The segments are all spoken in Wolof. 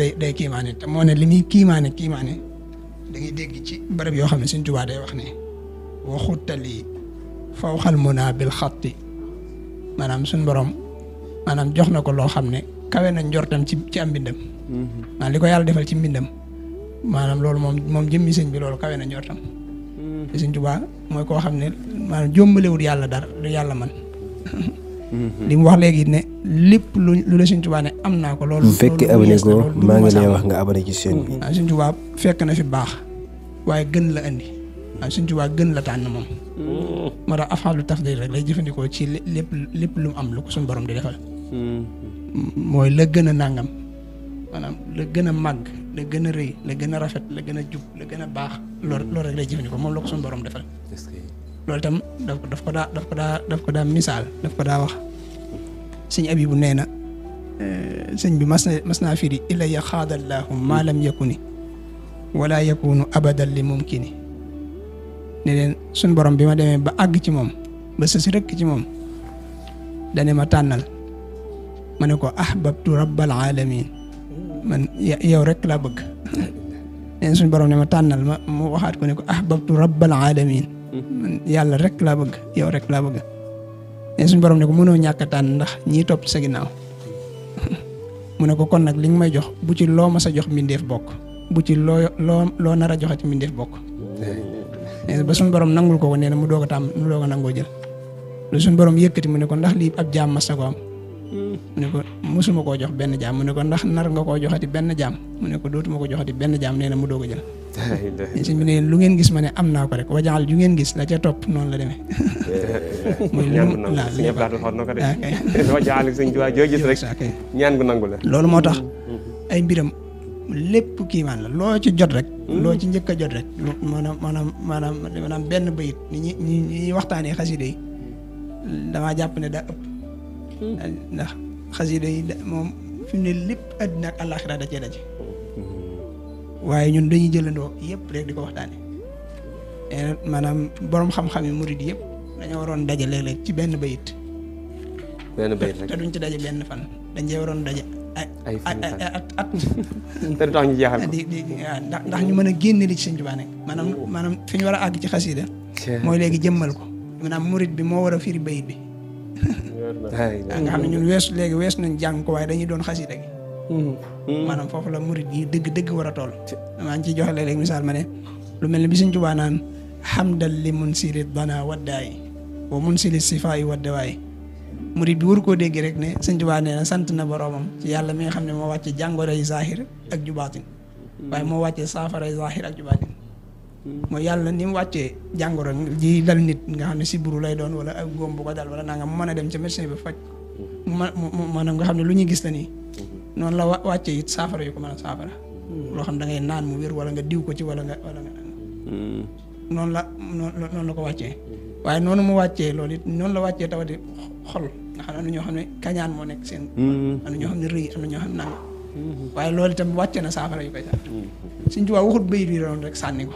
day kiimaane te moo ne li muy kiimaane da ngay dégg ci barab yoo xam ne Sëñ Tuubaa day wax ne waxutali fawxal munaa bil xatti maanaam suñ borom maanaam jox na ko loo xam ne kawe na njortam ci am mbindam maanaam li ko yàlla defal ci mbindam maanaam loolu moom jëmmi sëñ bi loolu kawe na njortam te Sëñ Tuubaa mooy koo xam ne maanaam jombalewul yàlla dara lu yàlla man li mu wax léegi ne lépp lu la Sëñ Tuubaa ne am naa ko loolu. bu fekkee abonné ko maa ngi lay wax nga abonné ci chaîne bi. Sëñ Tuubaa fekk na fi baax waaye gën la andi waaye Sëñ Tuubaa gën la tànn moom. moo tax afaalu tafdil rek lay jëfandikoo ci lépp lu mu am lu ko suñu borom di defal. mooy la gën a nàngam maanaam la gën a màgg la gën a rëy la gën a rafet la gën a jub la gën a baax loolu rek lay jëfandikoo moom la ko suñu borom defal. loolu itam daf ko daa misaal daf ko daa wax sëñ Abibu nee na sëñ bi mas naa firi ilayya xaadallaahu maa lam yakuni wala yakunu abadan li mumkini ne leen suñ borom bi ma demee ba àgg ci moom ba sës rëkk ci moom dane ma tànnal ma ne ko ahbabtu rabbal alamin man yow rek laa bëgg neen suñ borom ne ma tànnal ma mu waxaat ko ne ko ahbabtu rabbal alamin man yàlla rek laa bëgg yow rek laa bëgg neen suñ borom ne ko mënoo ñàkk a tànn ndax ñii topp sa ginnaaw mu ne ko kon nag li nga may jox bu ci loo ma sa jox mbindeef bokk bu ci loo nar a joxati mbindeef bokk ba suñ borom nangul ko nee na mu doog a nangoo jël lu suñ borom yëkkati mu ne ko ndax lii ab jaam mas na ko am mu ne ko mosuma koo jox benn jaam mu ne ko ndax nar nga koo joxati benn jaam mu ne ko dootuma ko joxati benn jaam nee na mu doog a jël sëñ bi ne lu ngeen gis ma ne am naa ko rek wajaxal ju ngeen gis la ca topp noonu la demee muy wajaxal sëñ Tuubaa joo gis rek ñaan gu nangu la loolu moo tax ay mbiram lépp kiimaan la loo ci jot rek loo ci njëkk a jot rek maanaam benn bayit ni ñi waxtaanee xasida yi damaa jàpp ne daa ëpp ndax xasida yi moom fi mu ne lépp àddina ak àllaaxira da cee daje waaye ñun dañuy jëlandoo yëpp rek di ko waxtaane maanaam borom xam-xam yi murid yëpp dañoo waroon daje léeg-léeg ci benn bayit rek te duñ ci daje benn fan dañ cee waroon daje ay at te du tax ñu jeexal ko ndax ñu mën a génne li ci Sëñ Tuubaa nekk maanaam fi ñu war a àgg ci xasida mooy léegi jëmmal ko maanaam murid bi moo war a firi bayit bi nga xam ne ñun wees nañ jàng ko waaye dañuy doon xasida gi maanaam foofu la murid yi dëgg war a toll maa ngi ciy joxe léeg-léeg misaal ma ne lu mel ne bi Sëñ Tuubaa naan hamdal li munsili dana waddaayi wa munsili sifaayi waddawaayi murid bi waru koo dégg rek ne Sëñ Tuubaa nee na sant na boroomam ci yàlla mi nga xam ne moo wàcce jàngoroy zahir ak ju baatin waaye moo wàccee saafaray zahir ak ju baatin mooy yàlla ni mu wàccee jàngoro ji dal nit nga xam ne sibbiru lay doon wala ak góom bu ko dal wala nanga mu mën a dem ca médecin bi faj maanaam nga xam ne lu ñuy gis la nii noonu la wàccee it saafara yu ko mën a saafara loo xam da ngay naan mu wér wala nga diw ko ci wala nga noonu la ko wàccee waaye noonu mu wàccee loolu it noonu la wàccee tawati xol nga xam ne am na ñoo xam ne kañaan moo nekk seen am na ñoo xam ne rëy am na ñoo xam ne nanga waaye loolu itam wàccee na saafara yu koy sax Sëñ Tuubaa waxut bayit bi doon rek sànni ko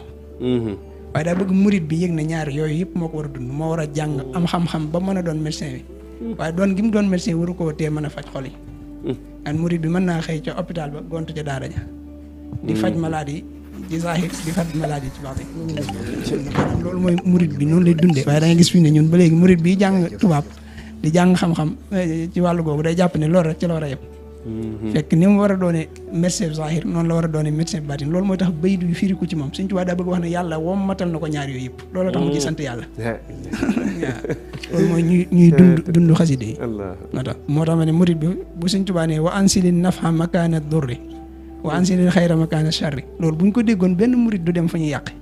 waaye daa bëgg murid bi yëg na ñaar yooyu yëpp moo ko war a dund moo war a jàng am xam-xam ba mën a doon médecin bi waaye doon gi mu doon médecin waru koo tee mën a faj xol yi an murid bi mën naa xëy ca hôpital ba gontu ca daara ja di faj maladie ci zahir di faj maladie ci baatin maanaam loolu mooy murid bi noonu lay dundee waaye da ngay gis fi ne ñun ba léegi murid bi jàng tubaab di jàng xam-xam ci wàllu googu day jàpp ne loolu rek ci la war a yem fekk ni mu war a doone médecin zahir noonu la war a doone médecin baatin loolu mooy tax bayit yu firi ko ci moom Sëñ Tuubaa daa bëgg wax ne yàlla wom matal na ko ñaar yooyu yëpp loolu tax mu ci sant yàlla waaw loolu mooy ñuy dund xaside yi moo tax ma ne murid bi bu Sëñ Tuubaa ne wa ansilin nafha makaana durri wa ansilin xayra makaana sharri loolu bu ñu ko déggoon benn murid du dem fa ñuy yàqe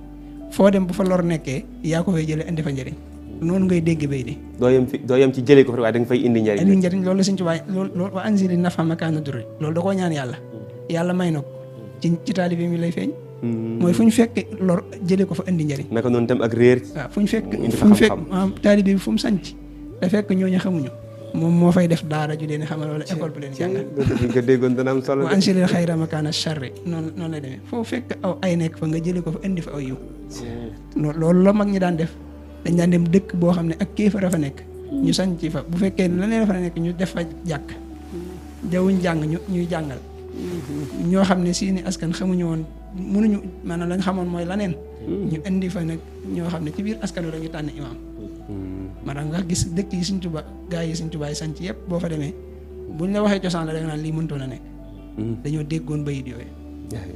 foo dem bu fa lor nekkee yaa ko fay jële indi fa njëriñ noonu ngay dégg bay di doo yem ci jëlee ko fa waaye da nga fay indi njëriñ loolu la Sëñ Tuubaa loolu wa anzili nafa makaana durri loolu da koo ñaan yàlla may na ko ci taalibe mi lay feeñ mooy fu ñu fekk lor jëlee ko fa indi njëriñ naka noonu tam ak réer waaw fu ñu fekk taalibe bi fu mu sanc da fekk ñooñu xamuñu moom moo fay def daara ju leen xamal wala école bu leen jàngal nga déggoon dana am solo wa anzili xayra makaana sharri noonu lay demee foo fekk aw ay nekk fa nga jëlee ko fa indi fa aw yiw loolu la mag ñi daan def dañ daan dem dëkk boo xam ne ak kéefar a fa nekk ñu sañ ci fa bu fekkee la leen fa nekk ñu def fa jàkk jawuñ jàng ñuy jàngal ñoo xam ne seeni askan xamuñu woon mënuñu maanaam lañ xamoon mooy laneen ñu indi fa nag ñoo xam ne ci biir askan wi la ñu tànn imaam maanaam nga gis dëkk yi Sëñ Tuubaa gaa yi Sëñ Tuubaa yi sanc yëpp boo fa demee buñ la waxee cosaan la da nga naan lii mëntoon a nekk dañoo déggoon bayit yooyu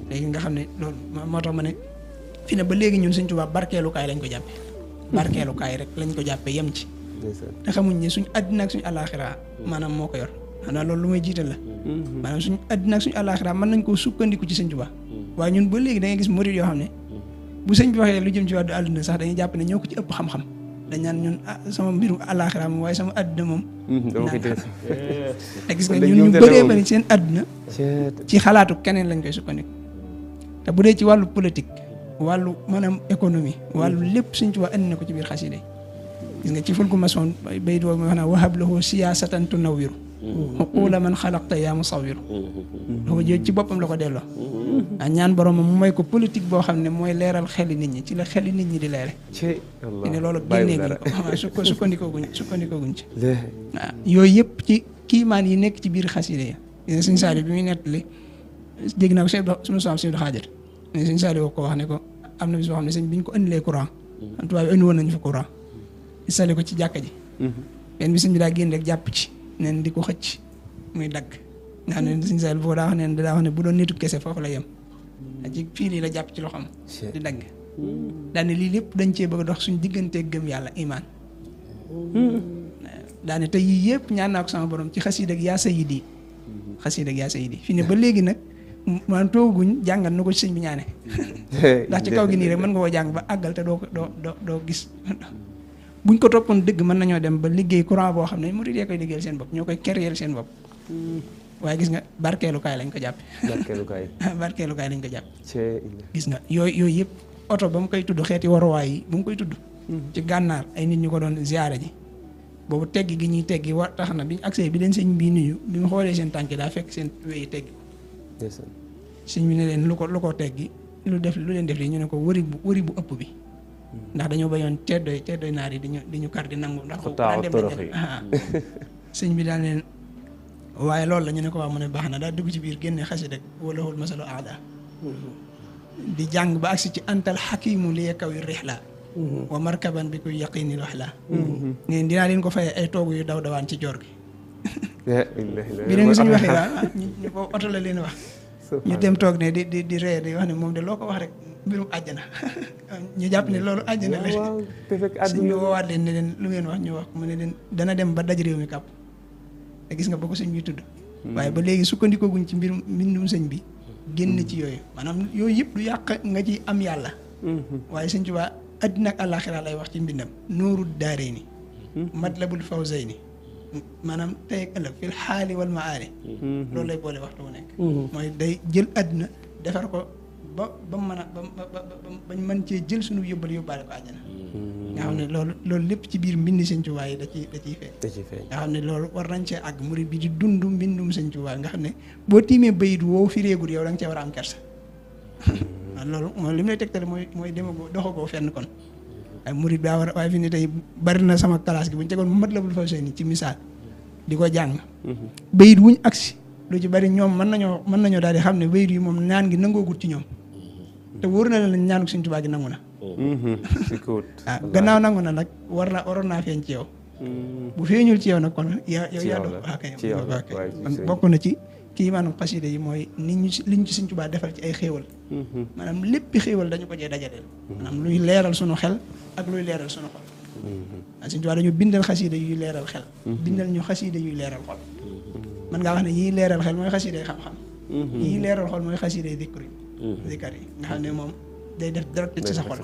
léegi nga xam ne loolu moo tax ma ne fi ne ba léegi ñun Sëñ Tuubaa barkeelukaay lañ ko jàppe barkeelukaay rek lañ ko jàppe yem ci te xamuñ ne suñ àddina ak suñu àllaaxira maanaam moo ko yor xanaa loolu lu may jiital la maanaam suñu àddina ak suñu àllaaxira mën nañ koo sukkandiku ci Sëñ Tuubaa waaye ñun ba léegi da ngay gis murid yoo xam ne bu sëñ bi waxee lu jëm ci wàllu àdduna sax dañuy jàpp ne ñoo ko ci ëpp xam-xam dañ naan ñun sama mbirum àllaaxira moom waaye sama àdduna moom te gis nga ñun ñu bëree bëri seen àdduna ci xalaatu keneen lañ koy sukkandiku te bu dee ci wàllu politique wàllu maanaam économie wàllu lépp Sëñ Tuubaa andi na ko ci biir xasida yi gis nga ci fulku masoon bay doo wax naa wahab lahu siyaasatan tunawwiru xuquula man xalaqta yaa musawwiru dafa jël ci boppam la ko delloo ñaan borom mu may ko politique boo xam ne mooy leeral xeli nit ñi ci la xeli nit ñi di leere ne loolu génnee guñ ko sukkandikooguñ ci waaw yooyu yëpp ci kiimaan yi nekk ci biir xasida yi Sëñ Saaliw bi muy nettali dégg naa ko suñu soam Sëñ Xaadir Sëñ Saaliw ko wax ne ko am na bis boo xam ne sëñ bi ñu ko indilee courant tubaab bi indi woon nañu fa courant installé ko ci jàkka ji benn bi sëñ bi daa génn rek jàpp ci neen di ko xëcc muy dagg nga xam ne Sëñ Saaliw boo daa wax ne daa wax ne bu doon nitu kese foofu la yem ci fii lii la jàpp ci loxoom di dagg daane lii lépp dañ cee bëgg a dox suñ diggantee gëm yàlla imaan daane te yii yëpp ñaan naa ko sama borom ci xasiida ak yaa sayyidi fii ne ba léegi nag maanaam tooguñ jàngal na ko ci sëñ bi ñaane ndax ci kaw gi nii rek mën nga koo jàng ba àggal te doo gis buñ ko toppoon dëgg mën nañoo dem ba liggéey courant boo xam ne murid yee koy liggéeyal seen bopp ñoo koy créer seen bopp waaye gis nga barkeelukaay lañ ko jàppe barkeelukaay lañ ko jàppe gis nga yooyu yëpp oto ba mu koy tudd xeeti waruwaay yi bu mu koy tudd ci gànnaar ay nit ñu ko doon ziyaare ji boobu teggi gi ñuy teggi war tax na biñu accès bi leen sëñ bii nuyu bi mu xoolee seen tànk daa fekk seen wéyi teggi sëñ bi ne leen lu ko teggi lu leen def li ñu ne ko wëri bu ëpp bi ndax dañoo bayoon teddooy naar yi di ñu kar di nangu ndax daan dem sëñ bi daal leen waaye loolu la ñu ne ko waa mu ne baax na daal dugg ci biir génne xasi rek walahul masalu aada di jàng ba agsi ci antal xakimu li yekawi rixla wa markaban bi kuy yaqini waxla neen dinaa leen ko fay ay toogu yu daw dawaan ci joor gi bi leen suñu waxee waaw ñu ko oto la leen wax ñu dem toog ne di ree di wax ne moom de loo ko wax rek mbirum àjjana ñu jàpp ne loolu àjjana la suñu woowaat leen ne leen lu ngeen wax ñu wax mu ne leen dana dem ba daj réew mi kàpp te gis nga ba ko sëñ bi tudd waaye ba léegi sukkandikooguñ ci mbindum sëñ bi génn ci yooyu maanaam yooyu yëpp du yàq nga ci am yàlla waaye sëñ Tuubaa àddina ak àllaaxira lay wax ci mbindam nuuru daarayni matlabul fawzayni maanaam tey ak ëllëg fil xaali wal maali loolu lay boole waxtu wu nekk mooy day jël àddina defar ko ba mën a bañ mën cee jël suñu yóbbaale ko àjjana nga xam ne loolu lépp ci biir mbindi Sëñ Tuubaa yi da ciy feeñ nga xam ne loolu war nañ cee àgg murid bi di dund mbindum Sëñ Tuubaa nga xam ne boo tiimee bayit woo fi réegul yow da nga cee war a am kersa loolu mooy li mu lay tegtale mooy demagoo doxagoo fenn kon waaye murid daa war waaye fi ne tey bari na sama classe gi bu ñu tegoon mu Matlabul Fawzayni ci misaal di ko jàng bayit wuñ agsi lu ci bari ñoom mën nañoo daal di xam ne bayit yi moom ñaan gi nangoogut ci ñoom te wóor na leen ñaanu Sëñ Tuubaa gi nangu na gannaaw nangu na nag waroon naa feeñ ci yow bu feeñul ci yow nag kon yaa bokk na ci kii maanaam xasida yi mooy liñ ci Sëñ Tuubaa defal ci ay xéewal maanaam léppi xéewal dañu ko cee dajaleel maanaam luy leeral sunu xel ak luy leeral sunu xol Sëñ Tuubaa dañu bindal xasida yuy leeral xel bindal ñu xasida yuy leeral xol man ngaa wax ne yii leeral xel mooy xasida yi xam-xam yii leeral xol mooy xasida yi zikar yi nga xam ne moom day def direct ci sa xol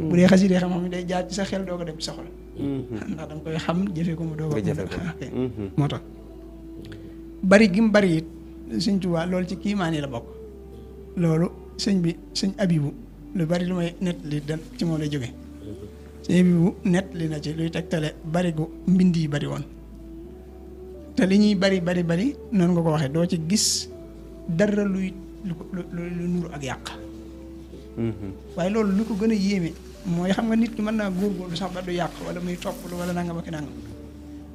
bu dee xasida yi xam-xam day jaar ci sa xel doo ko dem ci sa xol ndax danga koy xam jëfee ko mu doo ko moo tax bari gi mu bari it Sëñ Tuubaa loolu ci kiimaan yi la bokk loolu sëñ Abibu lu bari lu may nettali dan ci moom lay jóge sëñ Abibu nettali na ci luy tegtale bari gu mbind yi bari woon te li ñuy bari noonu nga ko waxee doo ci gis dara lu nuru ak yàq waaye loolu lu ko gën a yéeme mooy xam nga nit ki mën naa góorgóorlu sax ba du yàq wala muy topp wala nangam ak nangam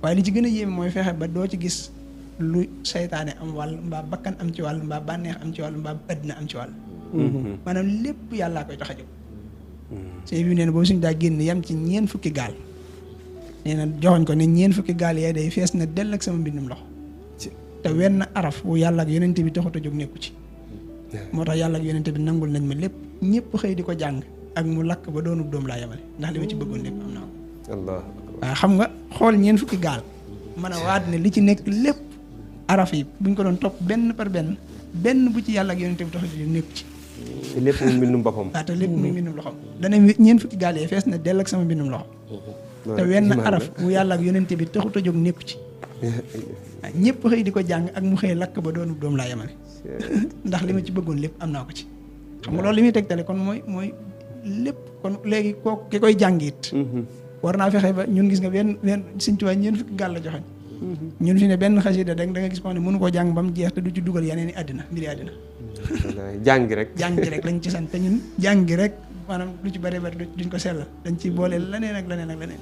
waaye li ci gën a yéeme mooy fexe ba doo ci gis lu saytaane am wàll mbaa bakkan am ci wàll mbaa bànneex am ci wàll mbaa àddina am ci wàll maanaam lépp yàllaa koy tax a jóg sëñ bi nee na boobu suñ daa génn yam ci ñeen fukki gaal nee na joxoñ ko ne ñeen fukki gaal yaay day fees na dell ak sama mbindum loxo te wenn araf wu yàlla ak yonente bi taxut a jóg nekku ci moo tax yàlla ak yonente bi nangul nañ ma lépp ñëpp xëy di ko jàng ak mu lakk ba doonub doom laa yemale ndax li ma ci bëggoon lépp am naa ko waaw xam nga xool ñeen fukki gaal mën a waat ne li ci nekk lépp araf yi buñ ko doon topp benn par benn bu ci yàlla ak yonente bi taxut a jóg nekku ci te lépp muy mbindum boppam waaw te lépp muy mbindum loxom dana ñeen fukki gaal yee fees na dell ak sama mbindum loxo te wenn araf wu yàlla ak yonente bi taxut a jóg nekku ci waaw ñëpp xëy di ko jàng ak mu xëy lakk ba doonub doom laa yemale ndax li ma ci bëggoon lépp am naa ko ci xam nga loolu li muy tegtale kon mooy lépp kon léegi koo ki koy jàngit war naa fexe ba ñun gis nga benn Sëñ Tuubaa ñeen fukki gaal la joxoñ ñun fi ne benn xasida da nga gis ko ne mënu koo jàng ba mu jeex te du ci dugal yeneen i àddina mbiri àddina jàngi rek lañ ci sant te ñun jàngi rek maanaam lu ci bari duñ ko sellal dañ ci boole leneen ak leneen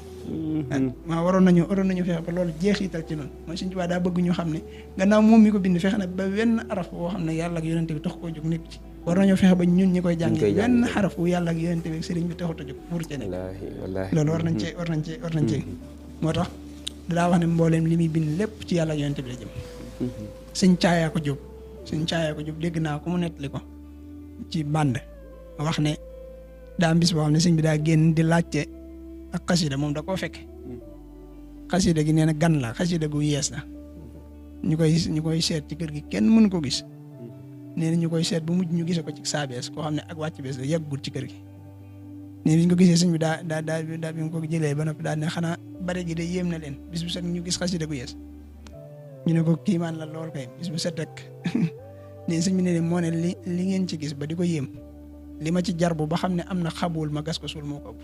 maa waroon nañu fexe ba loolu jeexital ci noonu mooy Sëñ Tuubaa daa bëgg ñu xam ne gannaaw moom mi ko bind fexe na ba wenn araf boo xam ne yàlla ak yonente bi tax koo jóg nekk ci war nañoo fexe ba ñun ñi koy jàng wenn xaraf wu yàlla ak yonente bi sëriñ bi taxut a jóg pour ci nekk loolu war nañ cee moo tax daa wax ne mbooleem li muy bind lépp ci yàlla ak yonente bi la jëm sëñ caayaa ko jóg dégg naa ko mu nettali ko ci bànd wax ne daa am bis boo xam ne sëñ bi daa génn di laajte ak xasida moom da koo fekke xasida gi nee na gan la xasida gu yees la ñu koy seet ci kër gi kenn mënu ko gis nee na ñu koy seet bu mujj ñu gise ko ci saabees koo xam ne ak wàcc bees la yàggul ci kër gi nee bi ñu ko gisee sëñ bi daa bi nga ko jëlee ba noppi daal ne xanaa bare gi de yéem na leen bis bu set ñu gis xasida gu yees ñu ne ko kiimaan la lool kay bis bu set rek nee sëñ bi ne moo ne li ngeen ci gis ba di ko yéem li ma ci jar bu ba xam ne am na xabul ma gas ko suul moo ko ëpp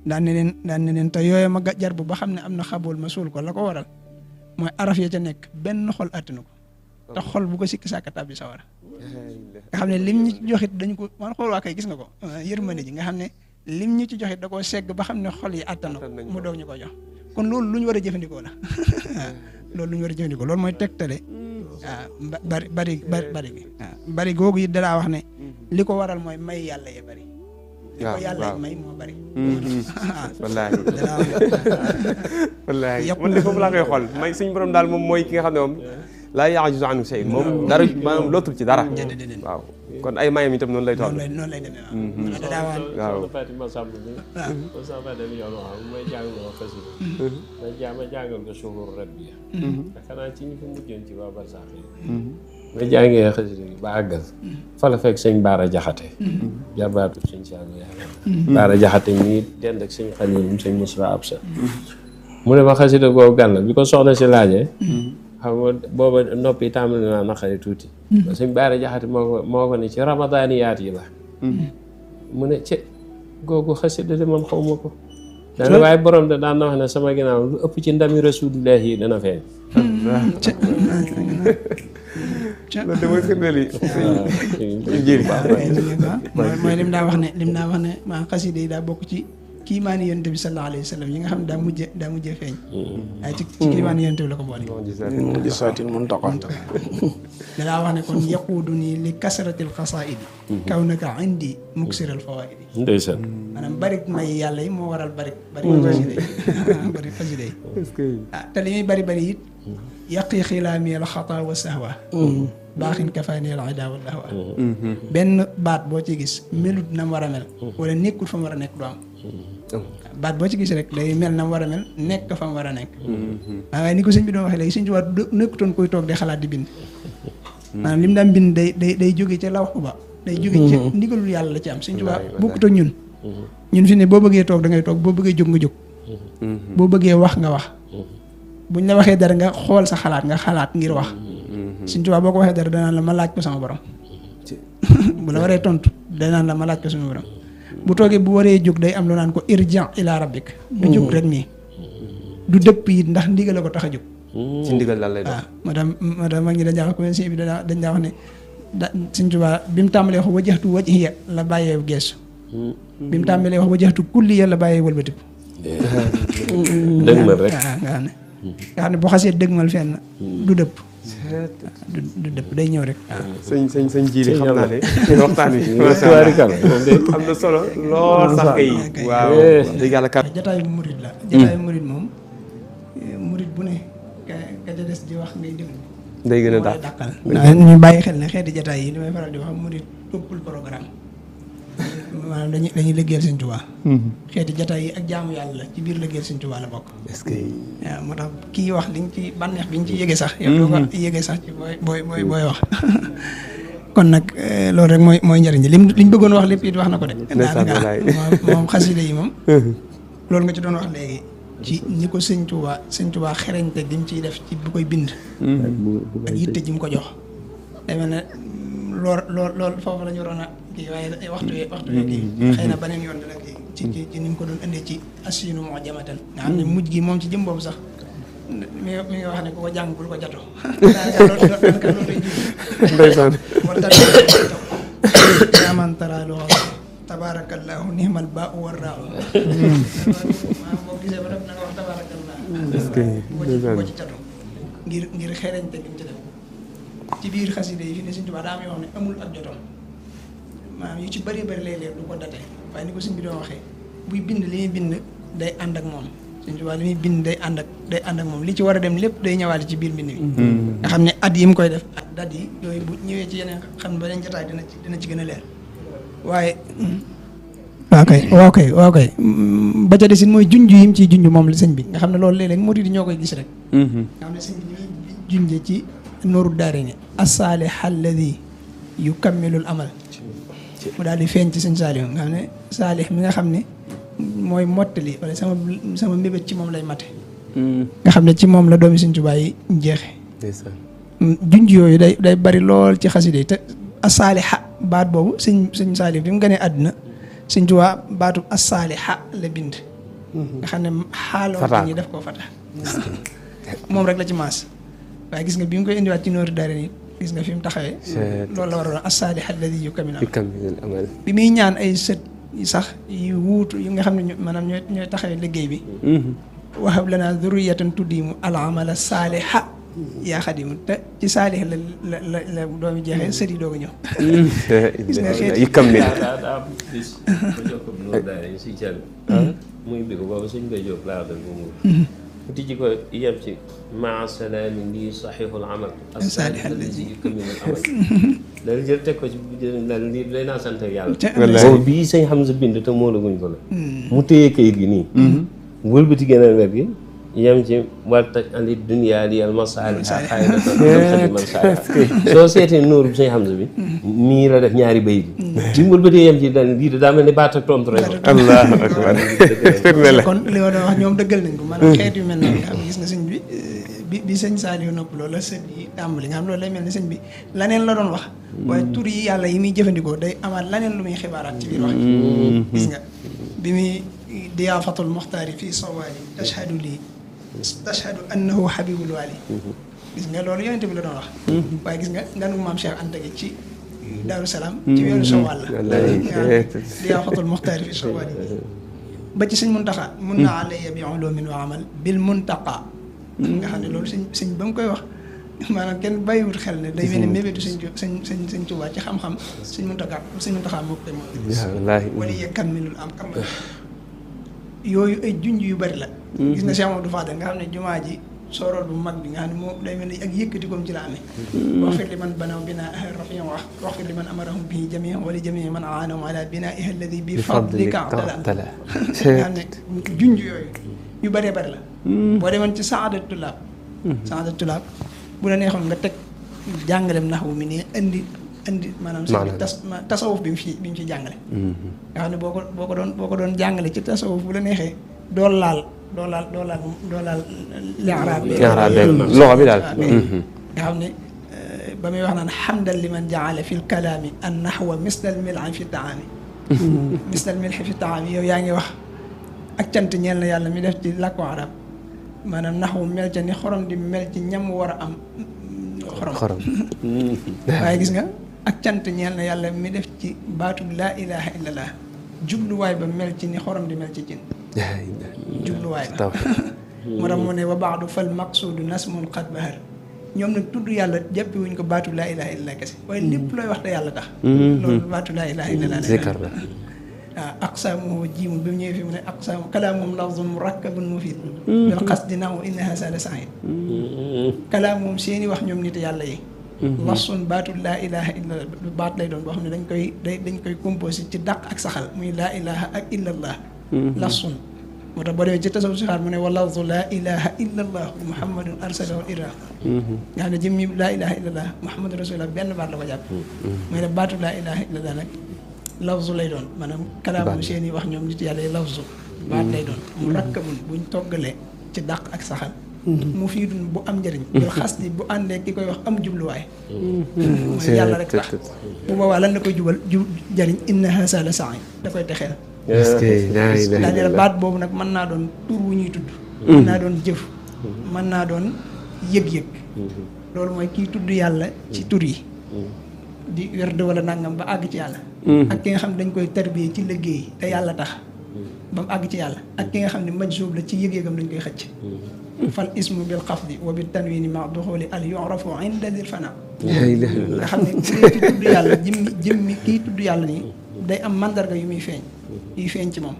daan ne leen te yooyu ma jar bu ba xam ne am na xabul ma suul ko la ko waral mooy araf ya ca nekk benn xol attanu ko te xol bu ko sikki sàkka tàbbi sawara nga xam ne lim ñu ci joxit dañu ko man xool waa kay gis nga ko yërmande ji nga xam ne lim ñu ci joxit da koo segg ba xam ne xol yi attanu mu doog ñu ko jox kon loolu lu ñu war a jëfandikoo la loolu mooy tegtale waaw bari gi waaw bari googu it dalaa wax ne li ko waral mooy may yàlla ya bari li ko yàlla may moo bari wallaahi man de foofu laa koy xool may suñu borom daal moom mooy ki nga xam ne moom laa ya'juzu anhu shay moom dara maanaam lootul ci dara waaw kon ay mayam itam noonu lay toll noonu lay demee waaw may jàngal xasida ma jàngal ko suhur rabbi xanaa ci ñu ko mujjoon ci waa Barsaax yi ma jàngee xasida bi ba àggal fa la fekk sëñ Baara Jaxate jarbaatu sëñ Saalu Yàlla Baara Jaxate ñii dend ak sëñ Xaliil sëñ Musaa Absa mu ne ma xasida googu gànna bi ko soxna si laajee xam nga booba noppi tàmbali naa naqari tuuti sëñ Baara Jaxate moo ko ne ci ramadaaniyaat yi la mu ne ci googu xasida de man xaw ma ko daane waaye borom de daan na wax ne sama ginnaaw lu ëpp ci ndami rasulillahi yi dana feeñ loolu de mooy firndeel yi mooy lim daa wax ne maa xasida yi daa bokk ci kiimaani yonent bi sallallahu alayhi wa sallam yi nga xam ne daa mujjee feeñ waaye ci kiimaani yonent bi la ko boole mu'jizaatil muntaqa dalaa wax ne kon yaquudu nii li kasratil xasaa'idi kawnaka indi muksiral fawaa'idi ndeysaan maanaam barik may yàlla yi moo waral barik xasida yi te li muy bari it yaqi xilaami al xataa wa sahwa baaxin kafaani al idaa wal lahwa benn baat boo ci gis melut na mu war a mel wala nekkul fa mu war a nekk du am baat boo ci gis rek day mel na mu war a mel nekk fa mu war a nekk waaye ni ko sëñ bi doon waxee léegi sëñ bi war nekkutoon koy toog di xalaat di bind maanaam li mu daan bind day jóge ca lawxu ba day jóge ca ndigalul yàlla la ci am sëñ bi bokkut ak ñun fi ne boo bëggee toog da ngay toog boo bëggee jóg nga jóg boo bëggee wax nga wax buñ la waxee dara nga xool sa xalaat nga xalaat ngir wax Sëñ Tuubaa boo ko waxee dara danaan la ma laaj ko sama borom bu la waree tontu danaan la ma laaj ko sama borom bu toogee bu waree jóg day am lu naan ko irji' ila rabbik du jóg rek nii du dëpp it ndax ndigal la ko tax a jóg ci ndigal lan lay doon waaw moo tax mag ñi dañ daa wax ko si bi dañ daa wax ne Sëñ Tuubaa bi mu tàmbalee wax wajjahtu wajhiya la bàyyee geesu bi mu tàmbalee wax wajjahtu kulliya la bàyyee wëlbatiku dëgg la rek nga xam ne nga xam ne boo xasee dëgmal fenn du dëpp du dëpp day ñëw rek. sëñ jiili xam naa ne waxtaan wi am na solo lool sax kay. waaw dëgg yàlla kat. jataayu murid la. jataayu murid moom murid bu ne ka ca des di wax ngay déglu. day gën a dàqal. ñu bàyyi xel ne xeeti jataay yi li may faral di wax murid toppul programme. maanaam dañuy liggéeyal Sëñ Tuubaa. xeeti jataay yi ak jaamu yàlla la ci biir liggéeyal Sëñ Tuubaa la bokk. est-ce que. waaw moo tax kii wax liñ ci bànneex bi ñu ci yëgee sax. yow doo ko yëgee sax ci booy wax. kon nag loolu rek mooy njëriñ li liñ bëggoon wax lépp it wax na ko de. moom xasida yi moom. loolu nga ci doon wax léegi. ci ni ko Sëñ Tuubaa xereñte gi mu ciy def ci bu koy bind. ak yitte ji mu ko jox. day mel ne lool foofu la ñu waroon a kii waaye waxtu wi kii. xëy na beneen yoon dana kii ci ni mu ko doon indee ci asinu moo jamatan nga xam ne mujj gi moom ci jëm boobu sax mi ngi wax ne ku ko jàng bul ko jatoo. daanaka loolu lay ji. ndeysaan. wala tamit yaa man tara loo tabaarakallaahu nihmal baa war raaw. maanaam boo gisee ba def na nga wax tabaarakallaahu. est-ce que ko ci jatoo ngir xereñte gi mu ci def. ci biir xasida yi fi ne Sëñ Tuubaa daa am yoo xam ne amul ak jotoon maanaam yu ci bëri bëri léeg-léeg du ko date waaye ni ko sëñ bi doon waxee buy bind li muy bind day ànd ak moom Sëñ Tuubaa li muy bind day ànd ak moom li ci war a dem lépp day ñëwaale ci biir mbind mi nga xam ne at yi mu koy def ak dat yi yooyu bu ñëwee ci yeneen xam ne beneen jotaay dina ci gën a leer waaye waaw kay ba ca desin mooy junj yi mu ciy junj moom la sëñ bi nga xam ne loolu léeg-léeg murid yi ñoo koy gis rek nga xam ne sëñ bi li muy junje ci nooru daarayni as-saalih alladi yukammilul amal mu daal di feeñ ci sëñ Saliou nga xam ne Saalih mi nga xam ne mooy mottali wala sama mbébét ci moom lay mate nga xam ne ci moom la doomi Sëñ Tuubaa yi jeexe junj yooyu day bari lool ci xasida yi te as-saaliha baat boobu sëñ Saliou bi mu gënee àdduna Sëñ Tuubaa baatu as-saaliha la bind nga xam ne xaaloo ñi def koo fata moom rek la ci maas waaye gis nga bi mu koy indiwaat ci nooru daara ni gis nga fi mu taxawee loolu la war a doon as-saalih alladi yukammilul amal bi muy ñaan ay sët sax yu wuutu yi nga xam ne maanaam ñooy taxawee liggéey bi wahab lana dhurriyatan tuddimu al amala saaliha yaa xadimu te ci saalih la doomi jeexee sët yi doog a ñëw gis nga xeeti yukammil daa bis ba jokko bi nooru daara yi si cal muy bi ko boobu suñ koy jóg laa dal bu mu tijji ko yem ci maa salaami lii saxiixul amal as-saalih allazi yukammilul amal dal jël teg ko ci dal lii day naa sant yàlla boobu bii sëñ Hamza bind te moo la guñ ko la mu téye kayit gi nii wëlbati geneen wet gi yem ci waltaj andi dunya li al masaalih xayratan man saaliha soo seetee nóoru sëñ Hamza bi mii la def ñaari bay bi mu wëlbatee yem ci dal lii daa mel ni baat ak tontu rek allahu akbar kon li ma doon wax ñoom dëggal nañ ko maanaam xeet yu mel noonu nga xam gis nga sëñ bi sëñ Saliou nopp loolu la sët yi tàmbali nga xam loolu lay mel ni sëñ bi laneen la doon wax waaye tur yi yàlla yi muy jëfandikoo day amaat laneen lu muy xibaaraat ci biir wax gis nga bi muy diyaafatul muxtaari fii sawaali tashhadu annahu habibul waali gis nga loolu yonente bi la doon wax waaye gis nga nganu maam Cheikh Anta gi ci Daaru Salaam ci weeru Sawaal la diyaafatul muxtaari fii sawaali ba ci sëñ Muntaxa mun na alayya bi ulumin wa amal bil muntaqa nga xam ne loolu sëñ ba mu koy wax maanaam kenn bàyyiwut xel ne day mel ne mébétu sëñ Tuubaa ci xam-xam sëñ Muntaxa moo koy moom wala yekammilul am kam yooyu ay junj yu bari la gis nga Cheikh Amadou Fadel nga xam ne jumaa ji soorool bu mag bi nga xam ne moo day mel ne ak yëkkati koom ci la amee wax fir li man banaw binaa rafian wax fir li man amarahum bihi jamian wala jamii man aanahum ala binaiha alladi bi fadlika tala nga xam ne junj yooyu yu bëree bëri la boo demoon ci saada tulaab bu la neexoon nga teg jàngalem naxwu mi nii indi maanaam tasawuf bi mu ci jàngale nga xam ne boo ko doon jàngale ci tasawuf bu la neexee doo laal li'raab loxo bi daal nga xam ne ba muy wax naan hamdan liman jaala fi l kalaami an naxwa misla al milhi fi taami misla al milhi fi taami yow yaa ngi wax ak cant ñeel na yàlla mi def ci làkku arab maanaam naxwu mel ca ni xorom di mel ci ñam war a am xorom waaye gis nga ak cant ñeel na yàlla mi def ci baatu laa ilaha illallah jubluwaay ba mel ci ni xorom di mel ci cin jubluwaay ba moo tax mu ne wa baadu fal maqsuudu nasmun qad bahar ñoom nag tudd yàlla jàppi wuñ ko baatu laa ilaha illallah kese waaye lépp looy wax te yàlla tax loolu baatu laa ilaha illallah zikar la waaw aqsaamuhu jiimun bi mu ñëwee fi mu ne aqsaamu kalaamuhum lafzun murakkabun mufiid bil qasdi nahu inna haza la sa'id kalaamuhum seeni wax ñoom nit yàlla yi lasun baatu laa ilaha illallah baat lay doon boo xam ne dañ koy composé ci dàq ak saxal muy laa ilaha ak illallah lasun moo tax boo demee ci tasawuf si xaar mu ne wa lafzu laa ilaha illallah muhammadun arsalahu ilah nga xam ne jëmmi laa ilaha illallah muhammadun rasulullah benn baat la ko jàpp mooy ne baatu laa ilaha illallah nag lafzu lay doon maanaam kalaamu seen i wax ñoom nit yàlla yi lafzu baat lay doon mu rakkabun buñ toggalee ci dàq ak saxal mu fiidun bu am njëriñ bil xas di bu àndee ki koy wax am jubluwaay mooy yàlla rek tax bu boobaa lan la koy jëriñ inna haza la sa'i da koy texeel daal di la baat boobu nag mën naa doon tur wu ñuy tudd mën naa doon jëf mën naa doon yëg-yëg loolu mooy kii tudd yàlla ci tur yi di werd wala nangam ba àgg ci yàlla ak ki nga xam ne dañ koy tarbiyee ci liggéey te yàlla tax ba mu àgg ci yàlla ak ki nga xam ne majzuub la ci yëg-yëgam dañ koy xëcc fal ismu bil xafdi wa bil tanwini ma duxuli al yu'rafu inda dil fana nga xam ne ki tudd yàlla jëmmi kii tudd yàlla nii day am mandarga yu muy feeñ yuy feeñ ci moom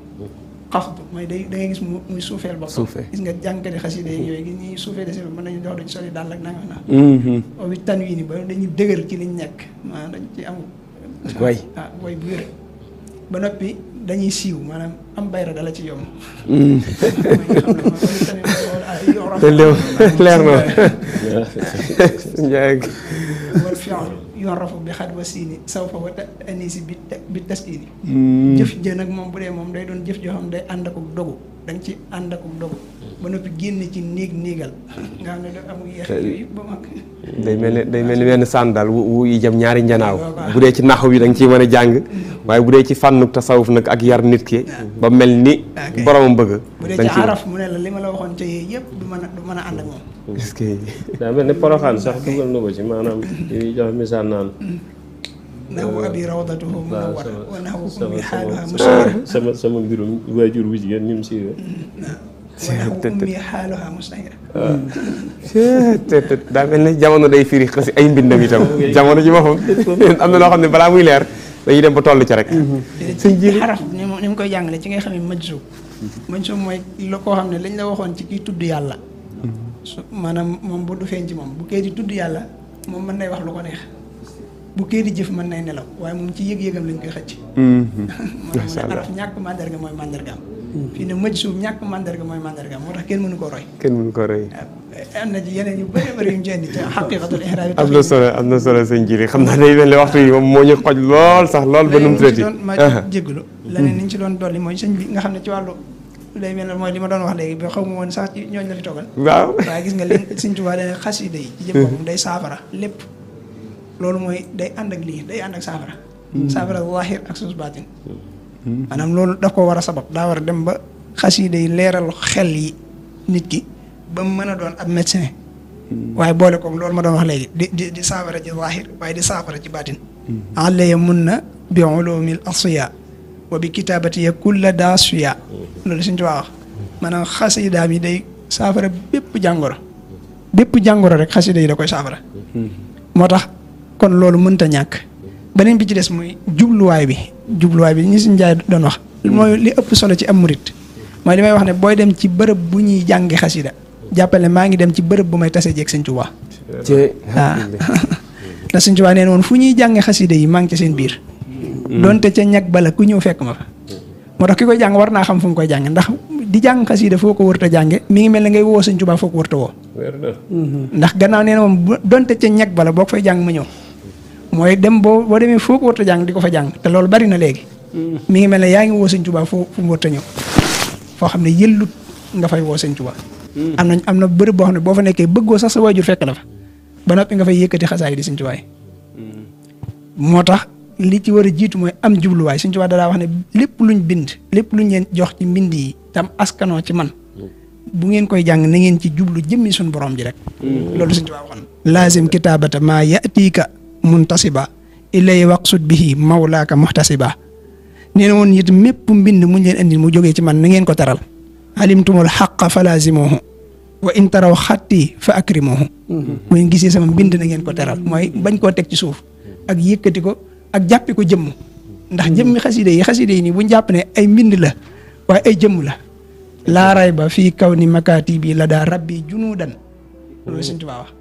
xafdu mooy da ngay gis muy suufeel boppam gis nga jànkati xasida yi yooyu gis ñuy suufee de si mën nañu dox duñ soli daal ak nanga na wa bil tanwini ba dañuy dëgër ci liñ nekk maanaam dañ ci am way bu wér ba noppi dañuy siiw maanaam am bayra dala ci yomb leer na njaay wal fi'l yu'rafu bi xadwa siini sawfa wa anisi bi taskiini jëf jë nag moom bu dee moom day doon jëf joo xam day ànd akuk dogu da nga ci ànd akuk dogu ba noppi génn ci néegal nga xam ne da amul yeex yooyu ba mag day mel ni wenn sànn daal wu yi jëm ñaari njanaaw bu dee ci naxu bi da nga ciy mën a jàng waaye bu dee ci fànnu tasawuf nag ak yar nit ki ba mel ni boromam bëgg bu dee ci araf mu ne la li ma la waxoon ca yee yëpp du mën a ànd ak moom est-ce que daa mel ne Poroxaan sax dugal na ko ci maanaam yi jox misaal naan naxwu abi rawdatuhu munawwara wa naxwu ummi xaaluha mustahira sama mbirum waajur wu jigéen ni mu siiwee wa naxwu ummi xaaluha mustahira daa mel ne jamono day firi xasi ay mbindam itam jamono ji boppam am na loo xam ne balaa muy leer dañuy dem ba toll ci rek sëñ ji xaraf ni mu koy jàngale ci ngay xam ne majzuub mooy la koo xam ne lañ la waxoon ci kii tudd yàlla maanaam moom bu du feeñ ci moom bu kee di tudd yàlla moom mën nay wax lu ko neex bu kee di jëf mën nay nelaw waaye moom ci yëg-yëgam lañ koy xëcc moo tax mu ne araf ñàkk mandarga mooy mandargaam fii ne majzuub ñàkk mandarga mooy mandargaam moo tax kenn mënu koo roy am na ci yeneen yu bëri bëri yu ñu ci indi ci xaqiiqatul ihraab am na solo sëñ Jili xam naa day mel ne waxtu yi moom moo ñu xoj lool sax lool ba nu mu tëddee ma jégalu leneen ni ñu ci doon dolli mooy sëñ bi nga xam ne ci wàllu day mel ne mooy li ma doon wax léegi ba xaw ma woon sax ci ñooñ la fi toogal waaw waaye gis nga li Sëñ Tuubaa dane xasida yi ci jëm boppam day saafara lépp loolu mooy day ànd ak lii day ànd ak saafara zaahir ak sus baatin maanaam loolu daf ko war a sabab daa war a dem ba xasida yi leeral xel yi nit ki ba mu mën a doon ab médecin waaye boole koog loolu ma doon wax léegi di saafara ci zaahir waaye di saafara ci baatin alaya mun na bi ulumil asfiya wa bi kitaabati ya kulla daasuya loolu Sëñ Tuubaa wax maanaam xasidaam yi day saafara bépp jàngoro rek xasida yi da koy saafara moo tax kon loolu mënta ñàkk beneen bi ci des muy jubluwaay bi ñi Sëñ Njaay doon wax mooy li ëpp solo ci am murit mooy li may wax ne booy dem ci bërëb bu ñuy jàngi xasida jàppale maa ngi dem ci bërëb bu may tase jeeg Sëñ Tuubaa ndax Sëñ Tuubaa nee na woon fu ñuy jàngi xasida yi maa ngi ci seen biir donte ca ñag bala ku ñëw fekk ma fa moo tax ki koy jàng war naa xam fu mu koy jàng ndax di jàng xasida foo ko wërta jànge mi ngi mel ne ngay woo Sëñ Tuubaa foo ko wërta woo ndax gannaaw nee na moom donte ca ñag bala boo ko fay jàng ma ñëw mooy dem boo demee foo ko wërta jàng di ko fa jàng te loolu bari na léegi mi ngi mel ne yaa ngi woo Sëñ Tuubaa fu mu wërta ñëw foo xam ne yëllut nga fay woo Sëñ Tuubaa am na bërëb boo xam ne boo fa nekkee bëggoo sax sa waajur fekk la fa ba noppi nga fay yëkkati xasaay di Sëñ Tuubaa moo tax li ci war a jiitu mooy am jubluwaay Sëñ Tuubaa daa wax ne lépp luñ bind lépp luñ leen jox ci mbind yi tam askanoo ci man bu ngeen koy jàng na ngeen ci jublu jëmmi suñu borom ji rek loolu Sëñ Tuubaa waxoon laazim kitaabata maa yatiika muntasiba ilay waqsud bihi mawlaaka muhtasiba nee na woon it mépp mbind muñ leen indi mu jógee ci man na ngeen ko taral alimtumul xaqa falaazimuhu wa in taraw xatti fa akrimuhu bu ngeen gisee sama mbind na ngeen ko teral mooy bañ koo teg ci suuf ak yëkkati ko ak jàppi ko jëmm ndax jëmmi xasida yi nii buñ jàpp ne ay mbind la waaye ay jëmm la laa rayba fii kaw ni makaatibi la daa rabbi junuudan loolu Sëñ Tuubaa wax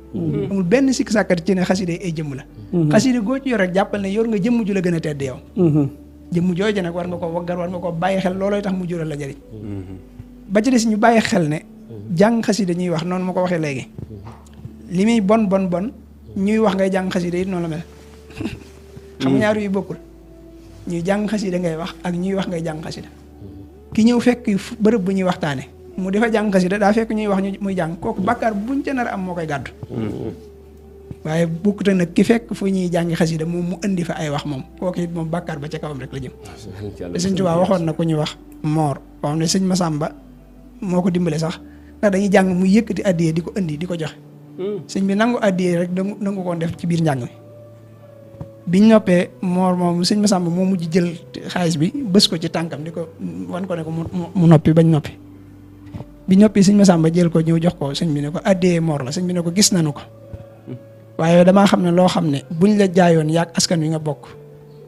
amul benn sikk sàkkat ci ne xasida yi ay jëmm la xasida goo ci yor rek jàppal ne yor nga jëmm ju la gën a tedd yow jëmm jooju nag war nga ko waggar war nga ko bàyyi xel loolooy tax mu jural la jëriñ ba ci des ñu bàyyi xel ne jàng xasida ñuy wax noonu ma ko waxee léegi li muy bon ñuy wax ngay jàng xasida it noonu la mel xam nga ñaar yu bokkul ñuy jàng xasida ngay wax ak ñuy wax ngay jàng xasida ki ñëw fekk bërëb bu ñuy waxtaane mu defa jàng xasida daa fekk ñuy wax muy jàng kooku bàkkaar buñ ca nar am moo koy gàddu waaye bukkute nag ki fekk fu ñuy jàngi xasida moom mu indi fa ay wax moom kooku it moom bàkkaar ba ca kawam rek la jëm te Sëñ Tuubaa waxoon na ku ñuy wax moor boo xam ne sëñ Masamba moo ko dimbale sax ndax dañuy jàng muy yëkkati addiyee di ko indi di ko joxe sëñ bi nangu addiyee rek nangu koon def ci biir njàng mi biñ noppee moor moom sëñ Masamba moo mujj jël xaalis bi bës ko ci tànkam di ko wan ko ne ko mu noppi bañ noppi bi noppi sëñ Masamba jël ko ñëw jox ko sëñ bi ne ko addiyee moor la sëñ bi ne ko gis nañu ko waaye damaa xam ne loo xam ne buñ la jaayoon yaag askan wi nga bokk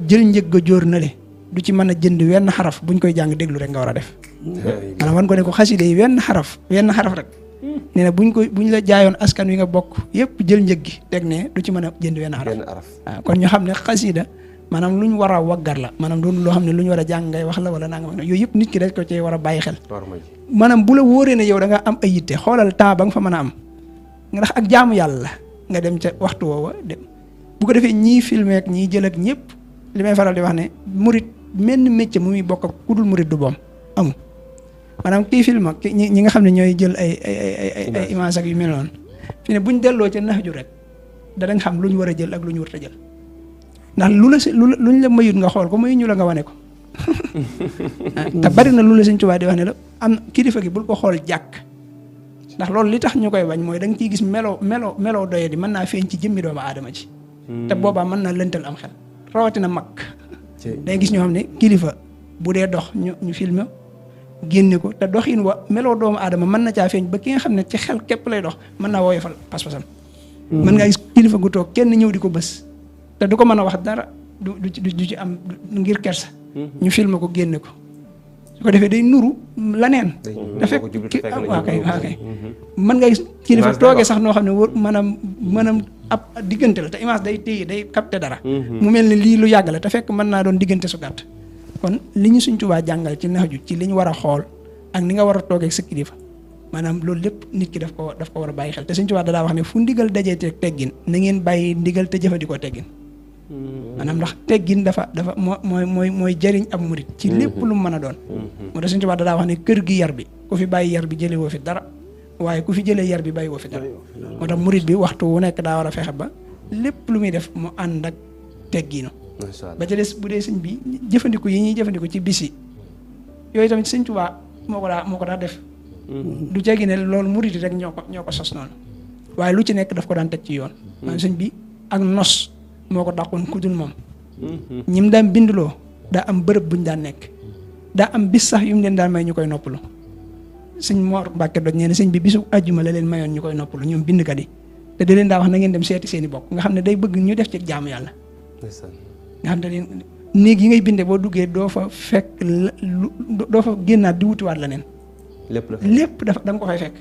jël njëg ga jóor na le du ci mën a jënd wenn xaraf buñ koy jàng déglu rek nga war a def maanaam wan ko ne ko xasida yi wenn xaraf rek nee na buñ la jaayoon askan wi nga bokk yëpp jël njëg gi teg ne du ci mën a jënd wenn xaraf waaw kon ñu xam ne xasida maanaam lu ñu war a waggar la maanaam doon loo xam ne lu ñu war a jàng ngay wax la wala nangam yooyu yëpp nit ki dañ ko cee war a bàyyi xel maanaam bu la wóoree ne yow da nga am ay yitte xoolal temps ba nga fa mën a am ndax ak jaamu yàlla la nga dem ca waxtu woowa dem bu ko defee ñii filmé ak ñii jël ak ñëpp li may faral di wax ne murit menn métier mu muy bokk ak ku dul murit du boom amul maanaam kii film ak ñi nga xam ne ñooy jël ay image ak yu mel noonu fi ne buñ delloo ca nax ju rek danañ xam lu ñu war a jël ak lu ñu war a jël ndax luñ la mayut nga xool ko mayuñu la nga wane ko te bari na lu la Sëñ Tuubaa di wax ne la am kilifa gi bul ko xool jàkk ndax loolu li tax ñu koy bañ mooy da nga ciy gis melo doye di mën naa feeñ ci jëmmi doomu aadama ci te boobaa mën naa lëntal am xel rawatina mag day gis ñoo xam ne kilifa bu dee dox ñu filmer génne ko te doxin wa meloo doomu aadama mën na caa feeñ ba ki nga xam ne ci xel képp lay dox mën naa woyofal pas-pasam mën ngaa gis kilifa gu toog kenn ñëw di ko bës te du ko mën a wax dara du ci am ngir kersa ñu filmer ko génne ko su ko defee day nuru laneen dafa waaw kay mën nga gis kilifa toogee sax noo xam ne wër maanaam ab diggante la te image day téye day capté dara mu mel ne lii lu yàgg la te fekk mën naa doon diggante su gàtt kon li ñu Sëñ Tuubaa jàngal ci nax ju ci li ñu war a xool ak ni nga war a toogee sa kilifa maanaam loolu lépp nit ki daf ko war a bàyyi xel te Sëñ Tuubaa daa wax ne fu ndigal dajee te teggin na ngeen bàyyi ndigal te jëfandikoo teggin maanaam ndax teggin dafa mooy jëriñ ab murit ci lépp lu mu mën a doon moo tax Sëñ Tuubaa daa wax ne kër gi yar bi ku fi bàyyi yar bi jëlee woo fi dara waaye ku fi jëlee yar bi bàyyi woo fi dara moo tax murit bi waxtu wu nekk daa war a fexe ba lépp lu muy def mu ànd ak tegginu ba ca des bu dee sëñ bi jëfandiku yi ñuy jëfandiku ci bis yi yooyu tamit Sëñ Tuubaa moo ko daa def du teggi ne loolu murit rek ñoo ko sos noonu waaye lu ci nekk daf ko daan teg ci yoon maanaam sëñ bi ak nos moo ko dàqoon ku dul moom ñim daan bindloo daa am bërëb buñ daan nekk daa am bis sax yu mu leen daan may ñu koy noppalu sëñ Mor Mbàkke doj nee na sëñ bi bisu àjjuma la leen mayoon ñu koy noppalu ñoom bindkat yi te da leen daa wax na ngeen dem seeti seen i bokk nga xam ne day bëgg ñu def ci jaamu yàlla nga xam ne néeg yi ngay binde boo duggee doo fa fekk doo fa génnaat di wutiwaat la neen lépp dafa da nga ko fay fekk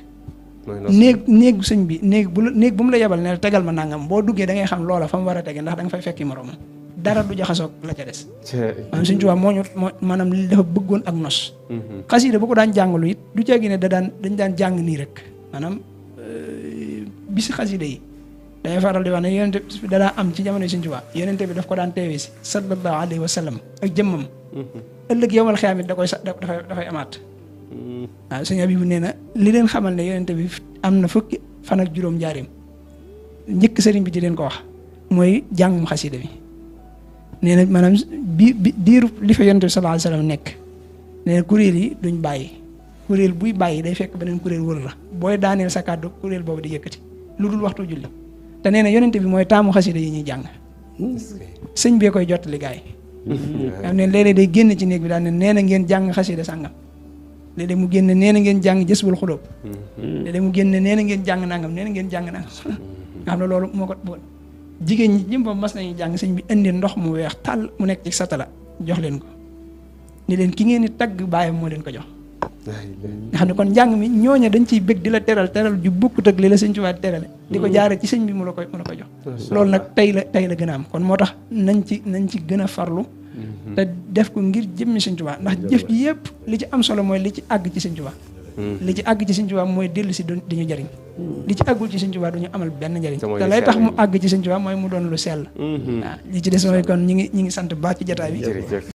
néeg sëñ bi néeg bu mu la yebal ne tegal ma nangam boo duggee da ngay xam loola fa mu war a tege ndax da nga fay fekki moroomam dara du jaxasoog la ca des maanaam Sëñ Tuubaa moo maanaam li dafa bëggoon ak nos xasida bu ko daan jàngalu it du ceegi ne dañ daan jàng nii rek maanaam bisi xasida yi dañuy faral di wax ne yonente bi dadaa am ci jamono Sëñ Tuubaa yonente bi daf ko daan teewee si sallallahu alayhi wa sallam ak jëmmam ëllëg yowmal xiyaamit dafay amaat waaw sëñ Abibu nee na li leen xamal ne yonente bi am na fukki fan ak juróom njaarim njëkk sëriñ bi di leen ko wax mooy jàngum xasida bi nee na maanaam diiru li fa yonente bi sallallahu alayhi wa sallam nekk nee na kuréel yi duñ bàyyi kuréel buy bàyyi day fekk beneen kuréel wër la booy daaneel sa kàddu kuréel boobu di yëkkati lu dul waxtu julli te nee na yonente bi mooy taamu xasida yi ñuy jàng sëñ bee koy jottali gaa yi xam ne léeg-léeg day génn ci néeg bi daal ne nee na ngeen jàng xasida sàngam léeg-léeg mu génne nee na ngeen jàng Jazbul Xuloob léeg-léeg mu génne nee na ngeen jàng nangam nee na ngeen jàng nangam nga xam ne loolu moo ko jigéen ñi ñëpp mas nañu jàng sëñ bi indi ndox mu weex tàll mu nekk ci satala jox leen ko ni leen ki ngeen di tagg baayam moo leen ko jox nga xam ne kon njàng mi ñooña dañ ciy bëgg di la teral ju bokkut ak li la sëñ Tuubaa terale di ko jaare ci sëñ bi mu la ko jox loolu nag tey la gën a am kon moo tax nañ ci gën a farlu te def ko ngir jëmmi sëñ Tuubaa ndax jëf ji yëpp li ci am solo mooy li ci àgg ci sëñ Tuubaa li ci àgg ci sëñ Tuubaa mooy dellu si di ñu jariñ li ci àggul ci sëñ Tuubaa du ñu amal benn njariñ te lay tax mu àgg ci sëñ Tuubaa mooy mu doon lu sell waaw li ci des mooy kon ñi ngi sant baax ci jotaay bi